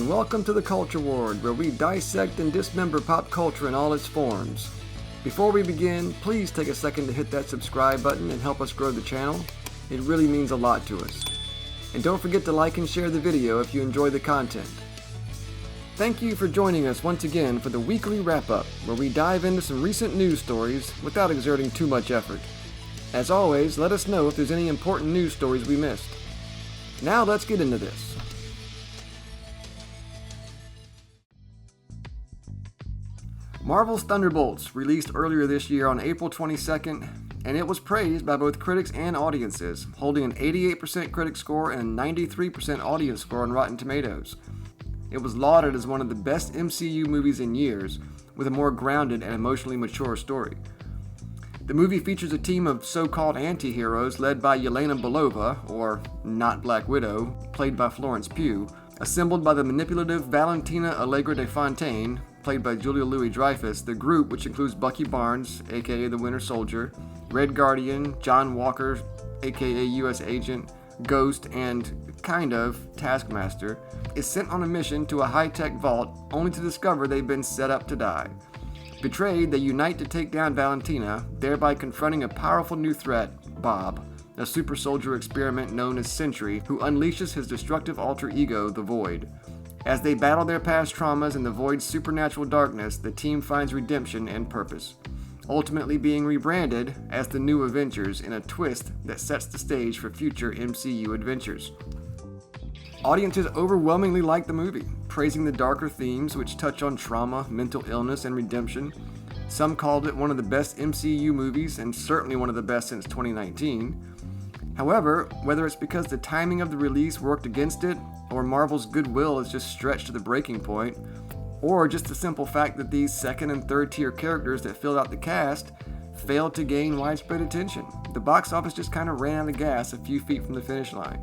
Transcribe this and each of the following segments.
and welcome to the Culture Ward, where we dissect and dismember pop culture in all its forms. Before we begin, please take a second to hit that subscribe button and help us grow the channel. It really means a lot to us. And don't forget to like and share the video if you enjoy the content. Thank you for joining us once again for the weekly wrap-up, where we dive into some recent news stories without exerting too much effort. As always, let us know if there's any important news stories we missed. Now let's get into this. Marvel's Thunderbolts released earlier this year on April 22nd, and it was praised by both critics and audiences, holding an 88% critic score and a 93% audience score on Rotten Tomatoes. It was lauded as one of the best MCU movies in years, with a more grounded and emotionally mature story. The movie features a team of so-called anti-heroes led by Yelena Belova, or Not Black Widow, played by Florence Pugh, assembled by the manipulative Valentina Allegra de Fontaine, played by Julia Louis-Dreyfus. The group, which includes Bucky Barnes, aka the Winter Soldier, Red Guardian, John Walker, aka U.S. Agent, Ghost, and, kind of, Taskmaster, is sent on a mission to a high-tech vault only to discover they've been set up to die. Betrayed, they unite to take down Valentina, thereby confronting a powerful new threat, Bob, a super soldier experiment known as Sentry, who unleashes his destructive alter ego, the Void. As they battle their past traumas in the Void's supernatural darkness, the team finds redemption and purpose, ultimately being rebranded as the New Avengers in a twist that sets the stage for future MCU adventures. Audiences overwhelmingly liked the movie, praising the darker themes which touch on trauma, mental illness, and redemption. Some called it one of the best MCU movies, and certainly one of the best since 2019. However, whether it's because the timing of the release worked against it, or Marvel's goodwill is just stretched to the breaking point, or just the simple fact that these second and third tier characters that filled out the cast failed to gain widespread attention, the box office just kind of ran out of gas a few feet from the finish line.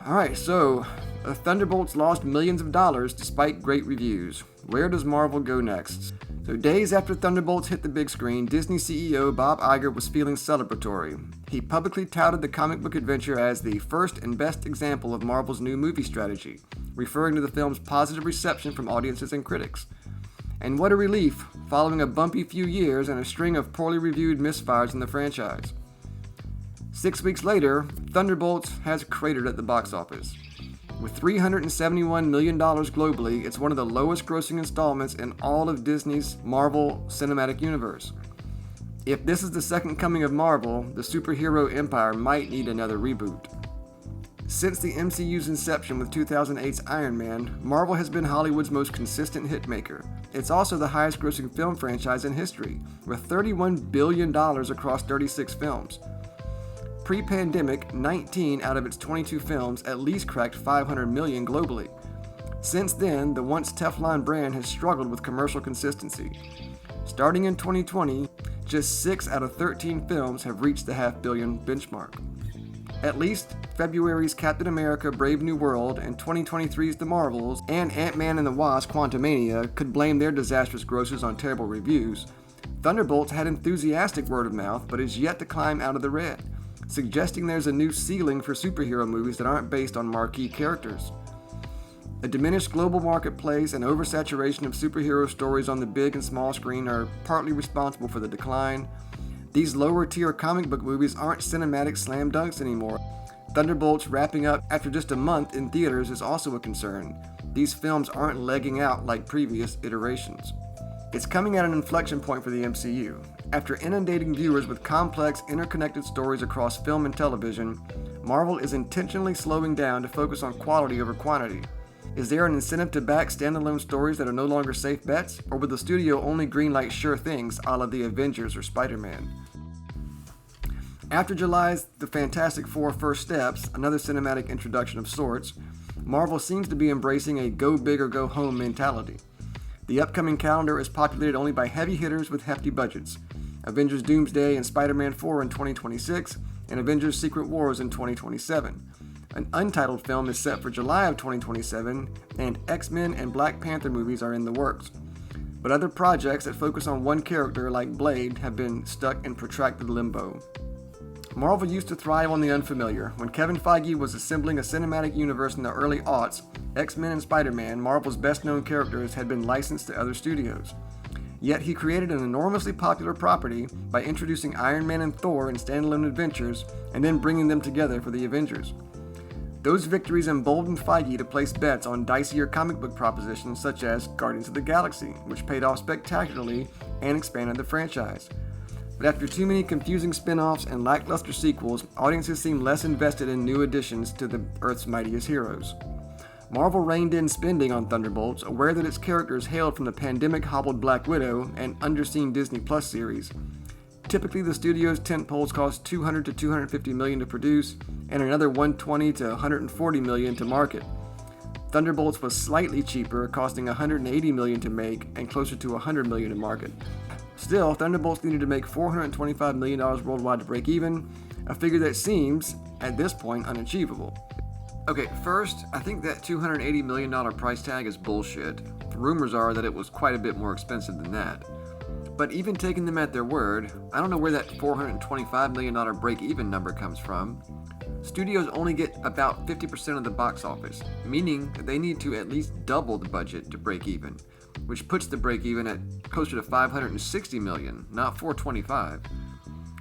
Alright, so Thunderbolts lost millions of dollars despite great reviews. Where does Marvel go next? So days after Thunderbolts hit the big screen, Disney CEO Bob Iger was feeling celebratory. He publicly touted the comic book adventure as the first and best example of Marvel's new movie strategy, referring to the film's positive reception from audiences and critics. And what a relief, following a bumpy few years and a string of poorly reviewed misfires in the franchise. 6 weeks later, Thunderbolts has cratered at the box office. With $371 million globally, it's one of the lowest grossing installments in all of Disney's Marvel Cinematic Universe. If this is the second coming of Marvel, the superhero empire might need another reboot. Since the MCU's inception with 2008's Iron Man, Marvel has been Hollywood's most consistent hitmaker. It's also the highest grossing film franchise in history, with $31 billion across 36 films. Pre-pandemic, 19 out of its 22 films at least cracked 500 million globally. Since then, the once Teflon brand has struggled with commercial consistency. Starting in 2020, just 6 out of 13 films have reached the $500 million benchmark. At least February's Captain America Brave New World and 2023's The Marvels and Ant-Man and the Wasp Quantumania could blame their disastrous grosses on terrible reviews. Thunderbolts had enthusiastic word of mouth, but is yet to climb out of the red, suggesting there's a new ceiling for superhero movies that aren't based on marquee characters. A diminished global marketplace and oversaturation of superhero stories on the big and small screen are partly responsible for the decline. These lower-tier comic book movies aren't cinematic slam dunks anymore. Thunderbolts wrapping up after just a month in theaters is also a concern. These films aren't legging out like previous iterations. It's coming at an inflection point for the MCU. After inundating viewers with complex, interconnected stories across film and television, Marvel is intentionally slowing down to focus on quality over quantity. Is there an incentive to back standalone stories that are no longer safe bets, or will the studio only greenlight sure things a la the Avengers or Spider-Man? After July's The Fantastic Four First Steps, another cinematic introduction of sorts, Marvel seems to be embracing a go big or go home mentality. The upcoming calendar is populated only by heavy hitters with hefty budgets: Avengers Doomsday and Spider-Man 4 in 2026, and Avengers Secret Wars in 2027. An untitled film is set for July of 2027, and X-Men and Black Panther movies are in the works. But other projects that focus on one character, like Blade, have been stuck in protracted limbo. Marvel used to thrive on the unfamiliar. When Kevin Feige was assembling a cinematic universe in the early aughts, X-Men and Spider-Man, Marvel's best-known characters, had been licensed to other studios. Yet he created an enormously popular property by introducing Iron Man and Thor in standalone adventures and then bringing them together for the Avengers. Those victories emboldened Feige to place bets on dicier comic book propositions such as Guardians of the Galaxy, which paid off spectacularly and expanded the franchise. But after too many confusing spin-offs and lackluster sequels, audiences seemed less invested in new additions to the Earth's mightiest heroes. Marvel reined in spending on Thunderbolts, aware that its characters hailed from the pandemic-hobbled Black Widow and underseen Disney Plus series. Typically, the studio's tentpoles cost $200 to $250 million to produce, and another $120 to $140 million to market. Thunderbolts was slightly cheaper, costing $180 million to make and closer to $100 million to market. Still, Thunderbolts needed to make $425 million worldwide to break even, a figure that seems, at this point, unachievable. Okay, first, I think that $280 million price tag is bullshit. The rumors are that it was quite a bit more expensive than that. But even taking them at their word, I don't know where that $425 million break-even number comes from. Studios only get about 50% of the box office, meaning that they need to at least double the budget to break even, which puts the break-even at closer to $560 million, not $425.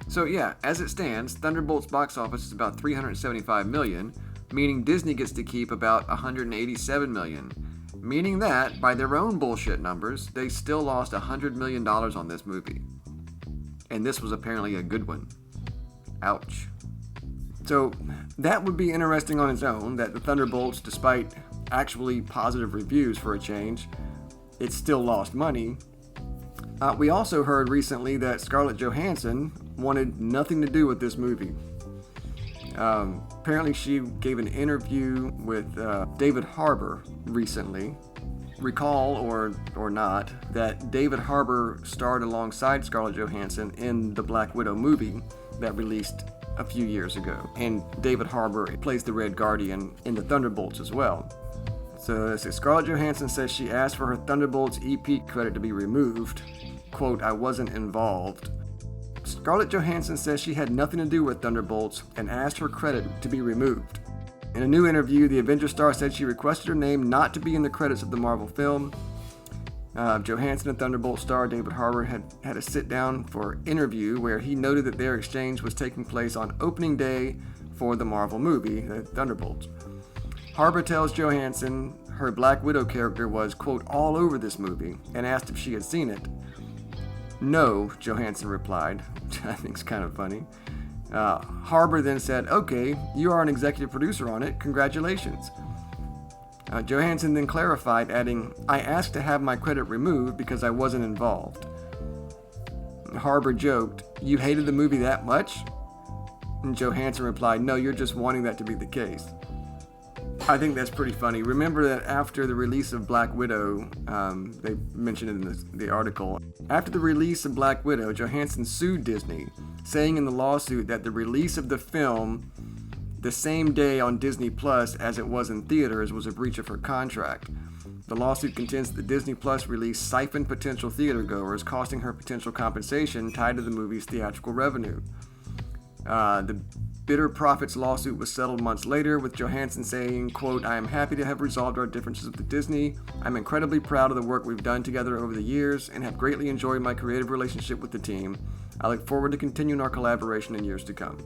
So yeah, as it stands, Thunderbolt's box office is about $375 million, meaning Disney gets to keep about $187 million. Meaning that, by their own bullshit numbers, they still lost $100 million on this movie. And this was apparently a good one. Ouch. So, that would be interesting on its own, that the Thunderbolts, despite actually positive reviews for a change, it still lost money. We also heard recently that Scarlett Johansson wanted nothing to do with this movie. Apparently she gave an interview with David Harbour recently. Recall, or not, that David Harbour starred alongside Scarlett Johansson in the Black Widow movie that released a few years ago. And David Harbour plays the Red Guardian in the Thunderbolts as well. So Scarlett Johansson says she asked for her Thunderbolts EP credit to be removed. Quote, "I wasn't involved." Scarlett Johansson says she had nothing to do with Thunderbolts and asked her credit to be removed. In a new interview, the Avengers star said she requested her name not to be in the credits of the Marvel film. Johansson and Thunderbolt star David Harbour had a sit-down for interview where he noted that their exchange was taking place on opening day for the Marvel movie, the Thunderbolts. Harbour tells Johansson her Black Widow character was, quote, all over this movie, and asked if she had seen it. No, Johansson replied, which I think is kind of funny. Harbour then said, okay, you are an executive producer on it, congratulations. Johansson then clarified, adding, I asked to have my credit removed because I wasn't involved. Harbour joked, you hated the movie that much? And Johansson replied, no, you're just wanting that to be the case. I think that's pretty funny. Remember that after the release of Black Widow, they mentioned it in the article, after the release of Black Widow, Johansson sued Disney, saying in the lawsuit that the release of the film the same day on Disney Plus as it was in theaters was a breach of her contract. The lawsuit contends that the Disney Plus release siphoned potential theatergoers, costing her potential compensation tied to the movie's theatrical revenue. The Bitter Profits lawsuit was settled months later, with Johansson saying, quote, I am happy to have resolved our differences with Disney. I'm incredibly proud of the work we've done together over the years and have greatly enjoyed my creative relationship with the team. I look forward to continuing our collaboration in years to come.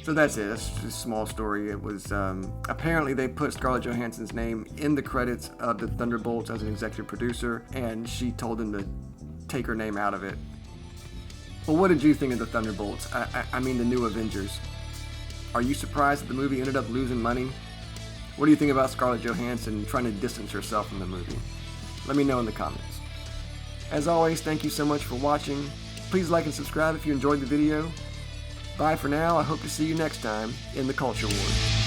So that's it. That's just a small story. It was, apparently they put Scarlett Johansson's name in the credits of the Thunderbolts as an executive producer, and she told them to take her name out of it. Well, what did you think of the Thunderbolts? I mean the new Avengers. Are you surprised that the movie ended up losing money? What do you think about Scarlett Johansson trying to distance herself from the movie? Let me know in the comments. As always, thank you so much for watching. Please like and subscribe if you enjoyed the video. Bye for now. I hope to see you next time in the Culture Wars.